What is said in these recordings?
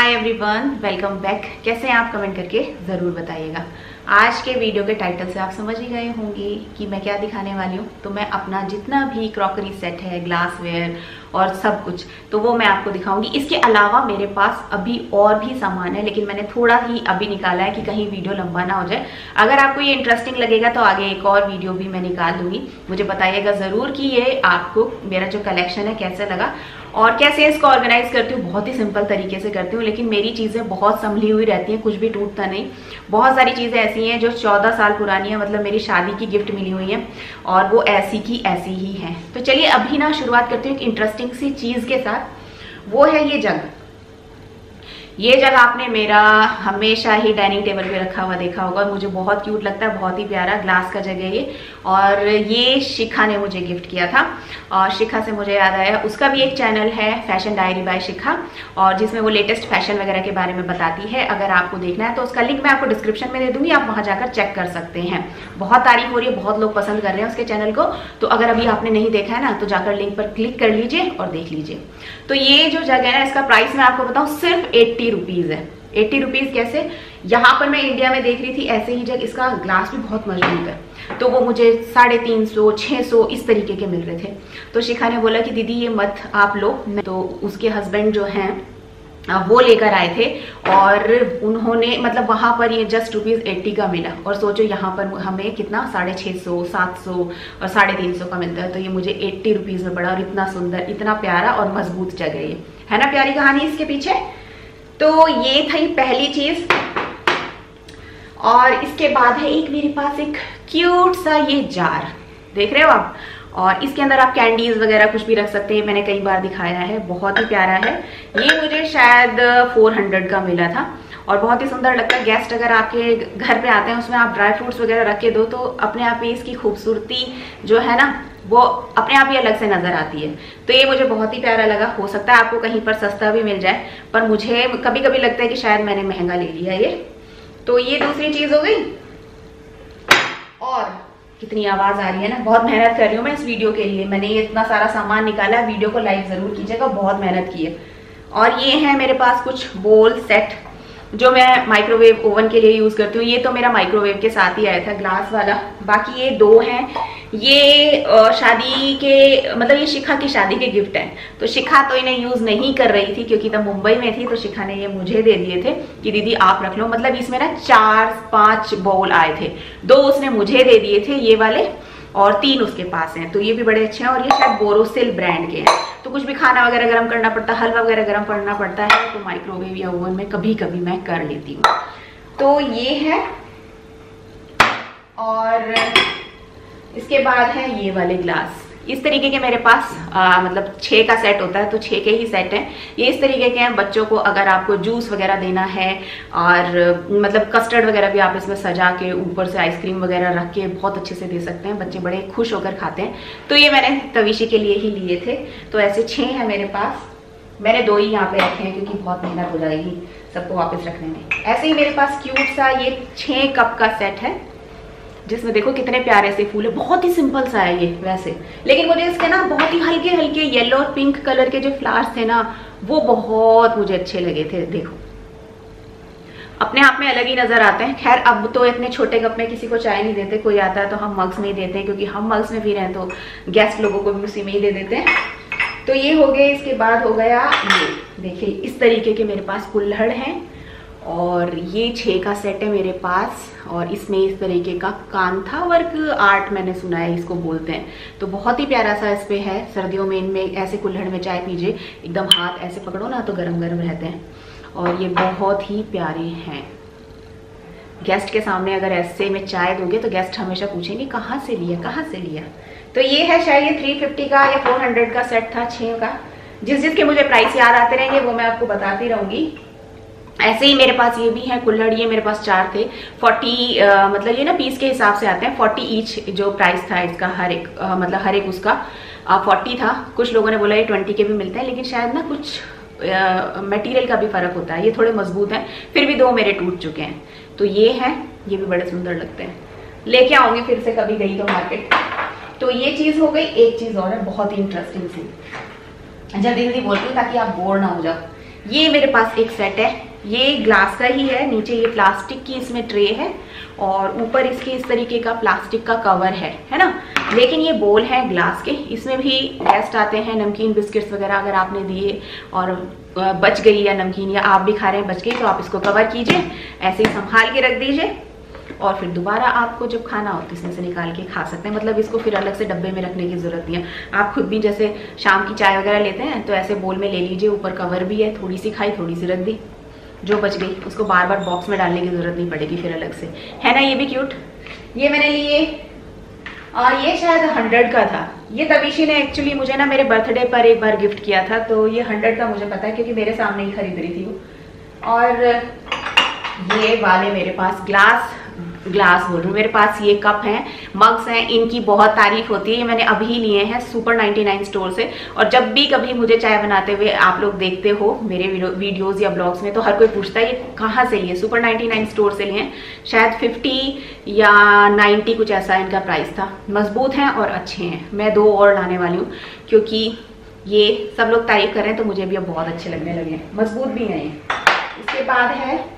Hi everyone, welcome back. कैसे हैं आप? कमेंट करके ज़रूर बताइएगा। आज के वीडियो के टाइटल से आप समझ ही गए होंगे कि मैं क्या दिखाने वाली हूँ। तो मैं अपना जितना भी क्रॉकरी सेट है, ग्लासवेयर और सब कुछ, तो वो मैं आपको दिखाऊंगी। इसके अलावा मेरे पास अभी और भी सामान है, लेकिन मैंने थोड़ा ही अभी निकाला है कि कहीं वीडियो लंबा ना हो जाए। अगर आपको ये इंटरेस्टिंग लगेगा तो आगे एक और वीडियो भी मैं निकाल दूंगी। मुझे बताइएगा ज़रूर कि ये आपको मेरा जो कलेक्शन है कैसे लगा और कैसे इसको ऑर्गेनाइज करती हूँ। बहुत ही सिंपल तरीके से करती हूँ, लेकिन मेरी चीज़ें बहुत संभली हुई रहती हैं, कुछ भी टूटता नहीं। बहुत सारी चीज़ें ऐसी हैं जो 14 साल पुरानी है, मतलब मेरी शादी की गिफ्ट मिली हुई है और वो ऐसी की ऐसी ही है। तो चलिए अभी ना शुरुआत करती हूँ एक इंटरेस्टिंग सी चीज़ के साथ। वो है ये जग। ये जग आपने मेरा हमेशा ही डाइनिंग टेबल पे रखा हुआ देखा होगा। मुझे बहुत क्यूट लगता है, बहुत ही प्यारा ग्लास का जग है ये। और ये शिखा ने मुझे गिफ्ट किया था। और शिखा से मुझे याद आया, उसका भी एक चैनल है फैशन डायरी बाय शिखा, और जिसमें वो लेटेस्ट फैशन वगैरह के बारे में बताती है। अगर आपको देखना है तो उसका लिंक मैं आपको डिस्क्रिप्शन में दे दूंगी, आप वहां जाकर चेक कर सकते हैं। बहुत तारीफ हो रही है, बहुत लोग पसंद कर रहे हैं उसके चैनल को। तो अगर अभी आपने नहीं देखा है ना, तो जाकर लिंक पर क्लिक कर लीजिए और देख लीजिए। तो ये जो जग है ना, इसका प्राइस मैं आपको बताऊं सिर्फ 80 रुपीज है। 80 रुपीज कैसे? यहाँ पर मैं इंडिया में देख रही थी ऐसे ही जग, इसका ग्लास भी बहुत मजबूत है, तो वो मुझे 350, 600 इस तरीके के मिल रहे थे। तो शिखा ने बोला कि दीदी ये मत आप लो। तो उसके हस्बैंड जो हैं वो लेकर आए थे और उन्होंने मतलब वहां पर ये जस्ट ₹80 का मिला। और सोचो यहाँ पर हमें कितना 650, 700 और 350 का मिलता है। तो ये मुझे 80 रुपीज में पड़ा और इतना सुंदर, इतना प्यारा और मजबूत जगह ये है ना। प्यारी कहानी इसके पीछे। तो ये थी पहली चीज। और इसके बाद है एक मेरे पास एक क्यूट सा ये जार, देख रहे हो आप। और इसके अंदर आप कैंडीज वगैरह कुछ भी रख सकते हैं। मैंने कई बार दिखाया है, बहुत ही प्यारा है। ये मुझे शायद 400 का मिला था और बहुत ही सुंदर लगता है। गेस्ट अगर आपके घर पे आते हैं, उसमें आप ड्राई फ्रूट्स वगैरह रख के दो, तो अपने आप ही इसकी खूबसूरती जो है ना, वो अपने आप ही अलग से नजर आती है। तो ये मुझे बहुत ही प्यारा लगा। हो सकता है आपको कहीं पर सस्ता भी मिल जाए, पर मुझे कभी कभी लगता है कि शायद मैंने महंगा ले लिया ये। तो ये दूसरी चीज हो गई। और कितनी आवाज आ रही है ना, बहुत मेहनत कर रही हूँ मैं इस वीडियो के लिए। मैंने ये इतना सारा सामान निकाला, वीडियो को लाइक जरूर कीजिएगा, बहुत मेहनत की है। और ये है मेरे पास कुछ बोल सेट जो मैं माइक्रोवेव ओवन के लिए यूज करती हूँ। ये तो मेरा माइक्रोवेव के साथ ही आया था, ग्लास वाला। बाकी ये दो हैं, ये शादी के मतलब ये शिखा की शादी के गिफ्ट हैं। तो शिखा तो इन्हें यूज नहीं कर रही थी क्योंकि तब मुंबई में थी, तो शिखा ने ये मुझे दे दिए थे कि दीदी आप रख लो। मतलब इसमें ना 4-5 बाउल आए थे, 2 उसने मुझे दे दिए थे ये वाले और 3 उसके पास हैं। तो ये भी बड़े अच्छे हैं और ये शायद बोरोसिल ब्रांड के हैं। तो कुछ भी खाना वगैरह गर्म करना पड़ता है, हलवा वगैरह गर्म करना पड़ता है, तो माइक्रोवेव या ओवन में कभी कभी मैं कर लेती हूँ। तो ये है। और इसके बाद है ये वाले ग्लास। इस तरीके के मेरे पास मतलब 6 का सेट होता है, तो 6 के ही सेट हैं। ये इस तरीके के हैं। बच्चों को अगर आपको जूस वगैरह देना है और मतलब कस्टर्ड वगैरह भी आप इसमें सजा के ऊपर से आइसक्रीम वगैरह रख के बहुत अच्छे से दे सकते हैं। बच्चे बड़े खुश होकर खाते हैं। तो ये मैंने तविशी के लिए ही लिए थे। तो ऐसे 6 हैं मेरे पास। मैंने 2 ही यहाँ पे रखे हैं क्योंकि बहुत मेहनत हो जाएगी सबको वापस रखने में। ऐसे ही मेरे पास क्यूट सा ये 6 कप का सेट है, जिसमें देखो कितने प्यारे से फूल है। बहुत ही सिंपल सा है ये वैसे, लेकिन मुझे इसके ना बहुत ही हल्के हल्के येलो और पिंक कलर के जो फ्लावर्स थे ना, वो बहुत मुझे अच्छे लगे थे। देखो अपने आप में अलग ही नजर आते हैं। खैर अब तो इतने छोटे कप में किसी को चाय नहीं देते, कोई आता है तो हम मग्स में ही देते हैं, क्योंकि हम मग्स में पी रहे हैं तो गेस्ट लोगों को भी उसी में ही दे देते हैं। तो ये हो गए। इसके बाद हो गया ये, देखिए इस तरीके के मेरे पास कुल्हड़ हैं और ये 6 का सेट है मेरे पास। और इसमें इस तरीके का कांथा वर्क आर्ट मैंने सुना है इसको बोलते हैं। तो बहुत ही प्यारा सा इस पे है। सर्दियों में इनमें ऐसे कुल्हड़ में चाय पीजिए, एकदम हाथ ऐसे पकड़ो ना तो गरम गरम रहते हैं। और ये बहुत ही प्यारे हैं। गेस्ट के सामने अगर ऐसे में चाय दोगे तो गेस्ट हमेशा पूछेंगे कहाँ से लिया, कहाँ से लिया। तो ये है शायद ये 350 का या 400 का सेट था, 6 का। जिसके मुझे प्राइस याद आते रहेंगे वो मैं आपको बताती रहूंगी। ऐसे ही मेरे पास ये भी है कुल्हड़। ये मेरे पास 4 थे। 40 मतलब ये ना पीस के हिसाब से आते हैं। 40 ईच जो प्राइस था इसका, हर एक मतलब हर एक उसका 40 था। कुछ लोगों ने बोला ये 20 के भी मिलते हैं, लेकिन शायद ना कुछ मटेरियल का भी फर्क होता है। ये थोड़े मजबूत हैं, फिर भी 2 मेरे टूट चुके हैं। तो ये है, ये भी बड़े सुंदर लगते हैं। लेके आऊंगी फिर से कभी गई तो मार्केट। तो ये चीज हो गई। एक चीज और है बहुत ही इंटरेस्टिंग सी, जल्दी जल्दी बोलती हूँ ताकि आप बोर ना हो जाओ। ये मेरे पास एक सेट है, ये ग्लास का ही है, नीचे ये प्लास्टिक की इसमें ट्रे है और ऊपर इसके इस तरीके का प्लास्टिक का कवर है ना। लेकिन ये बोल है ग्लास के, इसमें भी गेस्ट आते हैं, नमकीन बिस्किट्स वगैरह अगर आपने दिए और बच गई या नमकीन या आप भी खा रहे हैं बच गई, तो आप इसको कवर कीजिए, ऐसे ही संभाल के रख दीजिए और फिर दोबारा आपको जब खाना हो तो इसमें से निकाल के खा सकते हैं। मतलब इसको फिर अलग से डब्बे में रखने की जरूरत नहीं है। आप खुद भी जैसे शाम की चाय वगैरह लेते हैं तो ऐसे बोल में ले लीजिए, ऊपर कवर भी है, थोड़ी सी खाई थोड़ी सी रख दी, जो बच गई उसको बार बार बॉक्स में डालने की जरूरत नहीं पड़ेगी फिर अलग से, है ना। ये भी क्यूट, ये मैंने लिए और ये शायद 100 का था। ये तविशी ने एक्चुअली मुझे ना मेरे बर्थडे पर एक बार गिफ्ट किया था, तो ये 100 का मुझे पता है क्योंकि मेरे सामने ही खरीद रही थी वो। और ये वाले मेरे पास ग्लास बोल रही हूँ, मेरे पास ये कप हैं, मग्स हैं, इनकी बहुत तारीफ होती है। ये मैंने अभी लिए हैं सुपर 99 स्टोर से। और जब भी कभी मुझे चाय बनाते हुए आप लोग देखते हो मेरे वीडियोस या ब्लॉग्स में, तो हर कोई पूछता है ये कहाँ से लिए। सुपर 99 स्टोर से लिए, शायद 50 या 90 कुछ ऐसा इनका प्राइस था। मजबूत हैं और अच्छे हैं। मैं 2 और लाने वाली हूँ क्योंकि ये सब लोग तारीफ कर रहे हैं तो मुझे भी अब बहुत अच्छे लगने लगे हैं, मजबूत भी हैं ये। इसके बाद है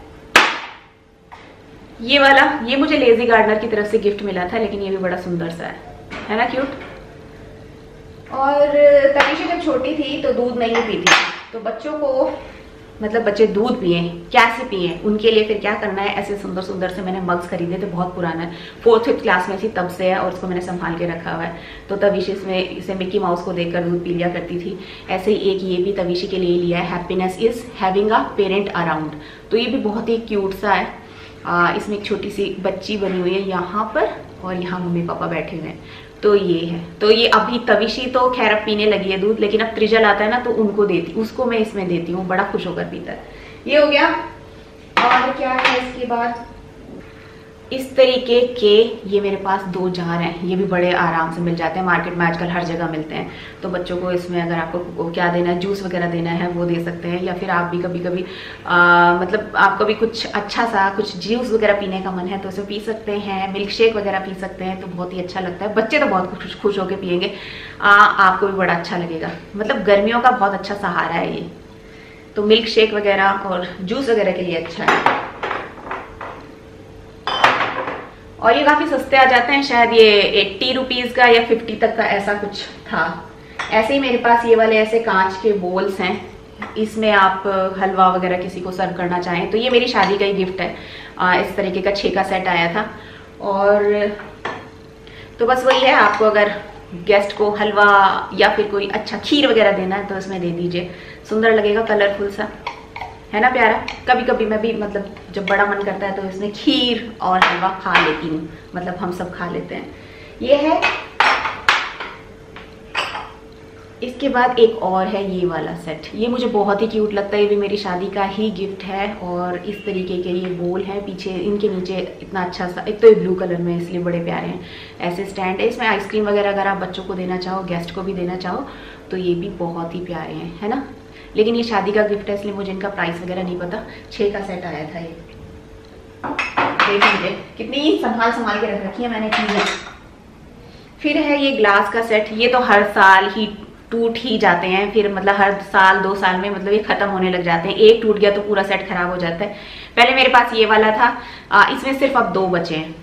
ये वाला, ये मुझे लेजी गार्डनर की तरफ से गिफ्ट मिला था, लेकिन ये भी बड़ा सुंदर सा है ना, क्यूट। और तनिषा जब छोटी थी तो दूध नहीं पीती थी, तो बच्चों को मतलब बच्चे दूध पिए कैसे पिए उनके लिए फिर क्या करना है, ऐसे सुंदर सुंदर से मैंने मग्स खरीदे थे, बहुत पुराना है, 4th क्लास में थी तब से है और उसको मैंने संभाल के रखा हुआ है। तो तविशी इसमें इसे मिक्की माउस को देखकर दूध पी लिया करती थी। ऐसे ही एक ये भी तविशी के लिए लिया है, happiness is having a parent around. तो ये भी बहुत ही क्यूट सा है। इसमें एक छोटी सी बच्ची बनी हुई है यहाँ पर और यहाँ मम्मी पापा बैठे हुए हैं। तो ये है, तो ये अभी तविशी तो खैर अब पीने लगी है दूध, लेकिन अब त्रिजल आता है ना तो उनको देती, उसको मैं इसमें देती हूँ, बड़ा खुश होकर पीता है। ये हो गया। और क्या है इसके बाद, इस तरीके के ये मेरे पास 2 जार हैं, ये भी बड़े आराम से मिल जाते हैं, मार्केट में आजकल हर जगह मिलते हैं। तो बच्चों को इसमें अगर आपको क्या देना है, जूस वगैरह देना है वो दे सकते हैं, या फिर आप भी कभी कभी मतलब आपको भी कुछ अच्छा सा कुछ जूस वगैरह पीने का मन है तो उसे पी सकते हैं, मिल्क शेक वगैरह पी सकते हैं, तो बहुत ही अच्छा लगता है। बच्चे तो बहुत खुश होकर पियेंगे, आपको भी बड़ा अच्छा लगेगा। मतलब गर्मियों का बहुत अच्छा सहारा है ये, तो मिल्क शेक वगैरह और जूस वगैरह के लिए अच्छा है। और ये काफी सस्ते आ जाते हैं, शायद ये 80 रुपीज का या 50 तक का ऐसा कुछ था। ऐसे ही मेरे पास ये वाले ऐसे कांच के बोल्स हैं, इसमें आप हलवा वगैरह किसी को सर्व करना चाहें तो ये मेरी शादी का ही गिफ्ट है। इस तरीके का 6 का सेट आया था। और तो बस वही है, आपको अगर गेस्ट को हलवा या फिर कोई अच्छा खीर वगैरह देना है तो इसमें दे दीजिए, सुंदर लगेगा, कलरफुल सा है ना, प्यारा। कभी कभी मैं भी मतलब जब बड़ा मन करता है तो इसमें खीर और हलवा खा लेती हूँ, मतलब हम सब खा लेते हैं। ये है। इसके बाद एक और है ये वाला सेट, ये मुझे बहुत ही क्यूट लगता है, ये भी मेरी शादी का ही गिफ्ट है। और इस तरीके के ये बोल हैं, पीछे इनके नीचे इतना अच्छा सा, एक तो ये ब्लू कलर में इसलिए बड़े प्यारे हैं। ऐसे स्टैंड है, इसमें आइसक्रीम वगैरह अगर आप बच्चों को देना चाहो, गेस्ट को भी देना चाहो तो ये भी बहुत ही प्यारे हैं, है ना। लेकिन ये शादी का गिफ्ट है इसलिए मुझे इनका प्राइस वगैरह नहीं पता। 6 का सेट आया था ये, देख लीजिए कितनी संभाल के रख रखी है मैंने चीजें। फिर है ये ग्लास का सेट, ये तो हर साल ही टूट ही जाते हैं, फिर मतलब हर साल 2 साल में मतलब ये खत्म होने लग जाते हैं। एक टूट गया तो पूरा सेट खराब हो जाता है। पहले मेरे पास ये वाला था, इसमें सिर्फ अब 2 बचे हैं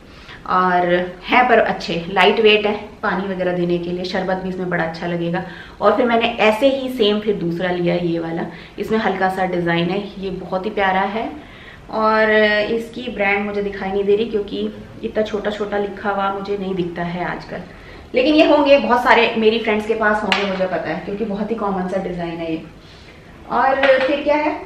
और है पर अच्छे, लाइट वेट है, पानी वगैरह देने के लिए, शरबत भी इसमें बड़ा अच्छा लगेगा। और फिर मैंने ऐसे ही सेम फिर दूसरा लिया ये वाला, इसमें हल्का सा डिज़ाइन है, ये बहुत ही प्यारा है। और इसकी ब्रांड मुझे दिखाई नहीं दे रही क्योंकि इतना छोटा छोटा लिखा हुआ मुझे नहीं दिखता है आजकल, लेकिन ये होंगे, बहुत सारे मेरी फ्रेंड्स के पास होंगे मुझे पता है क्योंकि बहुत ही कॉमन सा डिज़ाइन है ये। और फिर क्या है,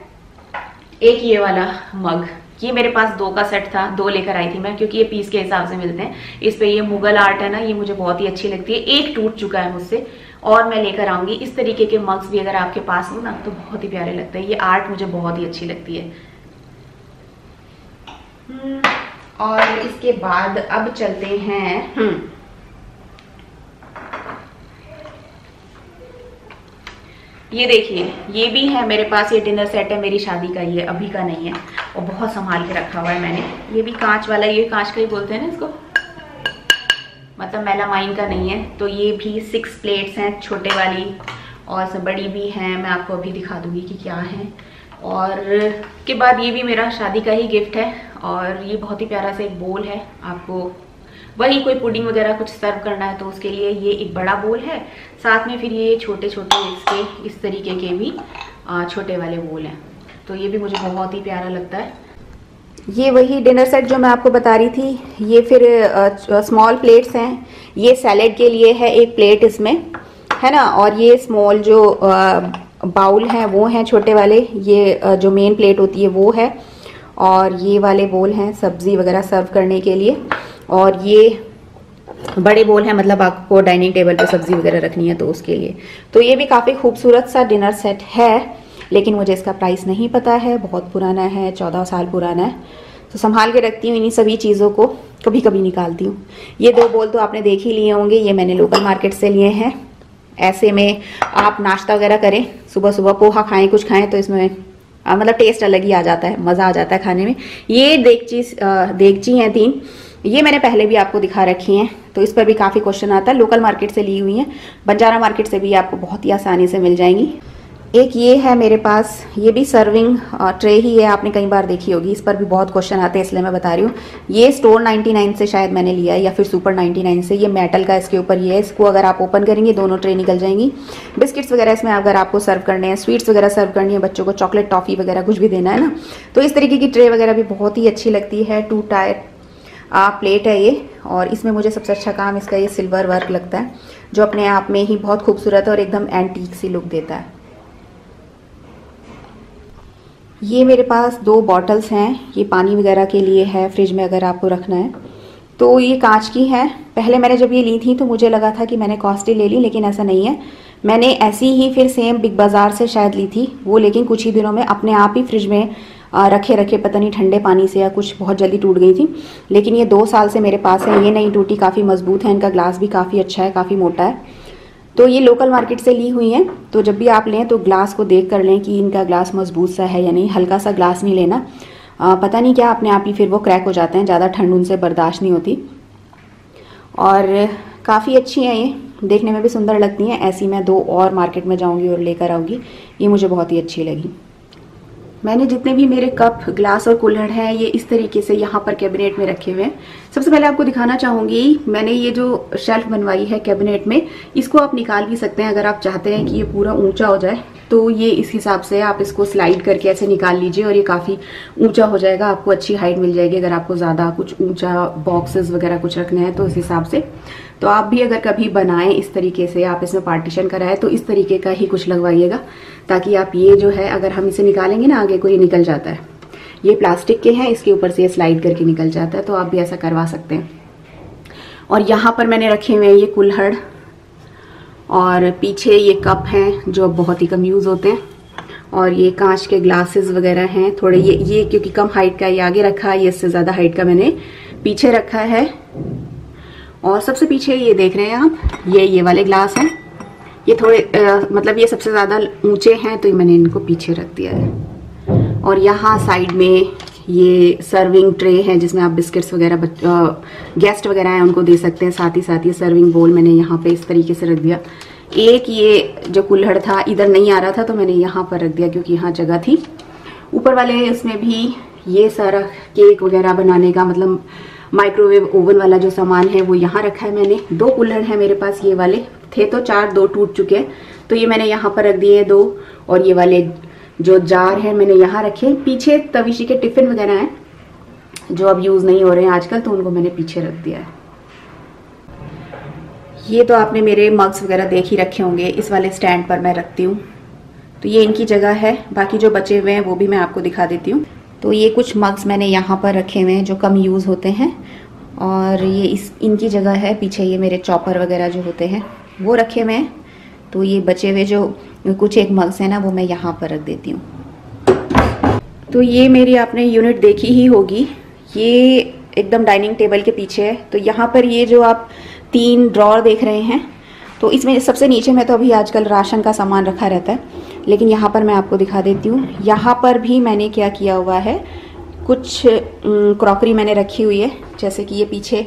एक ये वाला मग, ये मेरे पास 2 का सेट था, 2 लेकर आई थी मैं क्योंकि ये पीस के हिसाब से मिलते हैं। इस पे ये मुगल आर्ट है ना, ये मुझे बहुत ही अच्छी लगती है। एक टूट चुका है मुझसे और मैं लेकर आऊंगी। इस तरीके के मग्स भी अगर आपके पास हो ना तो बहुत ही प्यारे लगते हैं, ये आर्ट मुझे बहुत ही अच्छी लगती है। और इसके बाद अब चलते हैं ये देखिए, ये भी है मेरे पास, ये डिनर सेट है, मेरी शादी का ही है, अभी का नहीं है और बहुत संभाल के रखा हुआ है मैंने। ये भी कांच वाला, ये कांच का ही बोलते हैं ना इसको, मतलब मेलामाइन का नहीं है। तो ये भी 6 प्लेट्स हैं, छोटे वाली और बड़ी भी हैं, मैं आपको अभी दिखा दूंगी कि क्या है। और के बाद ये भी मेरा शादी का ही गिफ्ट है, और ये बहुत ही प्यारा सा एक बोल है। आपको वही कोई पुडिंग वगैरह कुछ सर्व करना है तो उसके लिए ये एक बड़ा बोल है, साथ में फिर ये छोटे छोटे इसके इस तरीके के भी छोटे वाले बोल हैं। तो ये भी मुझे बहुत ही प्यारा लगता है। ये वही डिनर सेट जो मैं आपको बता रही थी, ये फिर स्मॉल प्लेट्स हैं। ये सैलेड के लिए है एक प्लेट इसमें, है ना, और ये स्मॉल जो बाउल हैं वो हैं छोटे वाले, ये जो मेन प्लेट होती है वो है, और ये वाले बोल हैं सब्जी वगैरह सर्व करने के लिए, और ये बड़े बोल हैं मतलब आपको डाइनिंग टेबल पे सब्जी वगैरह रखनी है तो उसके लिए। तो ये भी काफ़ी खूबसूरत सा डिनर सेट है, लेकिन मुझे इसका प्राइस नहीं पता है, बहुत पुराना है, 14 साल पुराना है, तो संभाल के रखती हूँ इन्हीं सभी चीज़ों को, कभी कभी निकालती हूँ। ये 2 बोल तो आपने देख ही लिए होंगे, ये मैंने लोकल मार्केट से लिए हैं। ऐसे में आप नाश्ता वगैरह करें, सुबह सुबह पोहा खाएं, कुछ खाएं, तो इसमें मतलब टेस्ट अलग ही आ जाता है, मज़ा आ जाता है खाने में। ये देगची हैं 3, ये मैंने पहले भी आपको दिखा रखी हैं, तो इस पर भी काफ़ी क्वेश्चन आता है। लोकल मार्केट से ली हुई हैं, बंजारा मार्केट से भी आपको बहुत ही आसानी से मिल जाएंगी। एक ये है मेरे पास, ये भी सर्विंग ट्रे ही है, आपने कई बार देखी होगी, इस पर भी बहुत क्वेश्चन आते हैं इसलिए मैं बता रही हूँ। ये स्टोर 99 से शायद मैंने लिया है, या फिर सुपर 99 से। ये मेटल का इसके ऊपर ये है, इसको अगर आप ओपन करेंगे दोनों ट्रे निकल जाएंगी। बिस्किट्स वगैरह इसमें अगर आपको सर्व करने हैं, स्वीट्स वगैरह सर्व करनी है, बच्चों को चॉकलेट टॉफ़ी वगैरह कुछ भी देना है ना, तो इस तरीके की ट्रे वगैरह भी बहुत ही अच्छी लगती है। 2 टायर प्लेट है ये, और इसमें मुझे सबसे अच्छा काम इसका ये सिल्वर वर्क लगता है, जो अपने आप में ही बहुत खूबसूरत और एकदम एंटीक सी लुक देता है। ये मेरे पास 2 बॉटल्स हैं, ये पानी वगैरह के लिए है, फ्रिज में अगर आपको रखना है तो। ये कांच की हैं। पहले मैंने जब ये ली थी तो मुझे लगा था कि मैंने कॉस्टली ले ली, लेकिन ऐसा नहीं है। मैंने ऐसी ही फिर सेम बिग बाज़ार से शायद ली थी वो, लेकिन कुछ ही दिनों में अपने आप ही फ्रिज में रखे पता नहीं ठंडे पानी से या कुछ बहुत जल्दी टूट गई थी। लेकिन ये 2 साल से मेरे पास है, ये नहीं टूटी, काफ़ी मजबूत है, इनका ग्लास भी काफ़ी अच्छा है, काफ़ी मोटा है। तो ये लोकल मार्केट से ली हुई हैं, तो जब भी आप लें तो ग्लास को देख कर लें कि इनका ग्लास मजबूत सा है या नहीं। हल्का सा ग्लास नहीं लेना, पता नहीं क्या अपने आप ही फिर वो क्रैक हो जाते हैं, ज़्यादा ठंड उनसे बर्दाश्त नहीं होती। और काफ़ी अच्छी हैं ये, देखने में भी सुंदर लगती हैं। ऐसी मैं 2 और मार्केट में जाऊंगी और लेकर आऊँगी, ये मुझे बहुत ही अच्छी लगी। मैंने जितने भी मेरे कप, ग्लास और कुल्हड़ हैं ये इस तरीके से यहाँ पर कैबिनेट में रखे हुए हैं। सबसे पहले आपको दिखाना चाहूँगी, मैंने ये जो शेल्फ बनवाई है कैबिनेट में, इसको आप निकाल भी सकते हैं अगर आप चाहते हैं कि ये पूरा ऊंचा हो जाए, तो ये इस हिसाब से आप इसको स्लाइड करके ऐसे निकाल लीजिए और ये काफ़ी ऊंचा हो जाएगा, आपको अच्छी हाइट मिल जाएगी। अगर आपको ज़्यादा कुछ ऊंचा बॉक्सेस वगैरह कुछ रखने हैं तो इस हिसाब से, तो आप भी अगर कभी बनाएं इस तरीके से, आप इसमें पार्टीशन कराएं तो इस तरीके का ही कुछ लगवाइएगा, ताकि आप ये जो है अगर हम इसे निकालेंगे ना आगे को, ये निकल जाता है। ये प्लास्टिक के हैं, इसके ऊपर से ये स्लाइड करके निकल जाता है, तो आप भी ऐसा करवा सकते हैं। और यहाँ पर मैंने रखे हुए हैं ये कुल्हड़, और पीछे ये कप हैं जो बहुत ही कम यूज़ होते हैं, और ये कांच के ग्लासेस वगैरह हैं थोड़े। ये क्योंकि कम हाइट का ये आगे रखा है, ये इससे ज़्यादा हाइट का मैंने पीछे रखा है। और सबसे पीछे ये देख रहे हैं आप, ये वाले ग्लास हैं, ये थोड़े मतलब ये सबसे ज़्यादा ऊंचे हैं, तो मैंने इनको पीछे रख दिया है। और यहाँ साइड में ये सर्विंग ट्रे है जिसमें आप बिस्किट्स वगैरह गेस्ट वगैरह हैं उनको दे सकते हैं। साथ ही ये सर्विंग बोल मैंने यहाँ पे इस तरीके से रख दिया। एक ये जो कुल्हड़ था इधर नहीं आ रहा था तो मैंने यहाँ पर रख दिया क्योंकि यहाँ जगह थी। ऊपर वाले उसमें भी ये सारा केक वगैरह बनाने का मतलब माइक्रोवेव ओवन वाला जो सामान है वो यहाँ रखा है मैंने। 2 कुल्हड़ हैं मेरे पास, ये वाले थे तो 4, 2 टूट चुके हैं तो ये मैंने यहाँ पर रख दिए 2। और ये वाले जो जार है मैंने यहाँ रखे। पीछे तविशी के टिफिन वगैरह हैं जो अब यूज नहीं हो रहे हैं आजकल, तो उनको मैंने पीछे रख दिया है। ये तो आपने मेरे मग्स वगैरह देख ही रखे होंगे, इस वाले स्टैंड पर मैं रखती हूँ, तो ये इनकी जगह है। बाकी जो बचे हुए हैं वो भी मैं आपको दिखा देती हूँ। तो ये कुछ मग्स मैंने यहाँ पर रखे हुए हैं जो कम यूज़ होते हैं, और ये इनकी जगह है। पीछे ये मेरे चॉपर वगैरह जो होते हैं वो रखे हुए हैं। तो ये बचे हुए जो कुछ एक मग्स हैं ना वो मैं यहाँ पर रख देती हूँ। तो ये मेरी आपने यूनिट देखी ही होगी, ये एकदम डाइनिंग टेबल के पीछे है। तो यहाँ पर ये जो आप 3 ड्रॉर देख रहे हैं, तो इसमें सबसे नीचे में तो अभी आजकल राशन का सामान रखा रहता है, लेकिन यहाँ पर मैं आपको दिखा देती हूँ। यहाँ पर भी मैंने क्या किया हुआ है, कुछ क्रॉकरी मैंने रखी हुई है, जैसे कि ये पीछे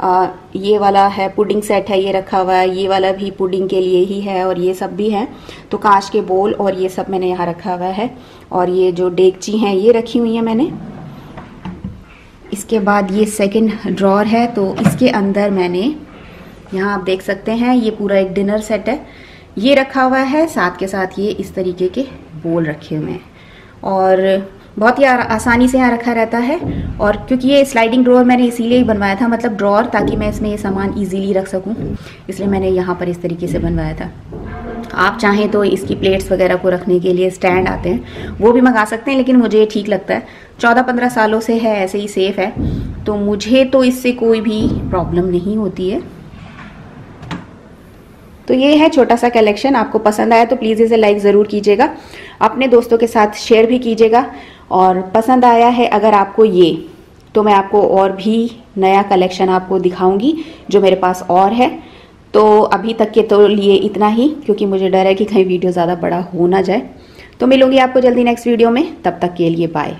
ये वाला है पुडिंग सेट है, ये रखा हुआ है, ये वाला भी पुडिंग के लिए ही है और ये सब भी है। तो कांच के बोल और ये सब मैंने यहाँ रखा हुआ है और ये जो डेगची हैं ये रखी हुई है मैंने। इसके बाद ये सेकंड ड्रॉर है, तो इसके अंदर मैंने यहाँ आप देख सकते हैं ये पूरा एक डिनर सेट है, ये रखा हुआ है। साथ के साथ ये इस तरीके के बोल रखे हुए हैं और बहुत ही आसानी से यहाँ रखा रहता है। और क्योंकि ये स्लाइडिंग ड्रॉर मैंने इसीलिए ही बनवाया था, मतलब ड्रॉर, ताकि मैं इसमें ये सामान इजीली रख सकूँ, इसलिए मैंने यहाँ पर इस तरीके से बनवाया था। आप चाहें तो इसकी प्लेट्स वगैरह को रखने के लिए स्टैंड आते हैं, वो भी मंगा सकते हैं, लेकिन मुझे ये ठीक लगता है। 14-15 सालों से है, ऐसे ही सेफ है, तो मुझे तो इससे कोई भी प्रॉब्लम नहीं होती है। तो ये है छोटा सा कलेक्शन। आपको पसंद आया तो प्लीज़ इसे लाइक ज़रूर कीजिएगा, अपने दोस्तों के साथ शेयर भी कीजिएगा। और पसंद आया है अगर आपको ये, तो मैं आपको और भी नया कलेक्शन आपको दिखाऊंगी जो मेरे पास और है। तो अभी तक के तो लिए इतना ही, क्योंकि मुझे डर है कि कहीं वीडियो ज़्यादा बड़ा हो ना जाए। तो मिलूंगी आपको जल्दी नेक्स्ट वीडियो में, तब तक के लिए बाय।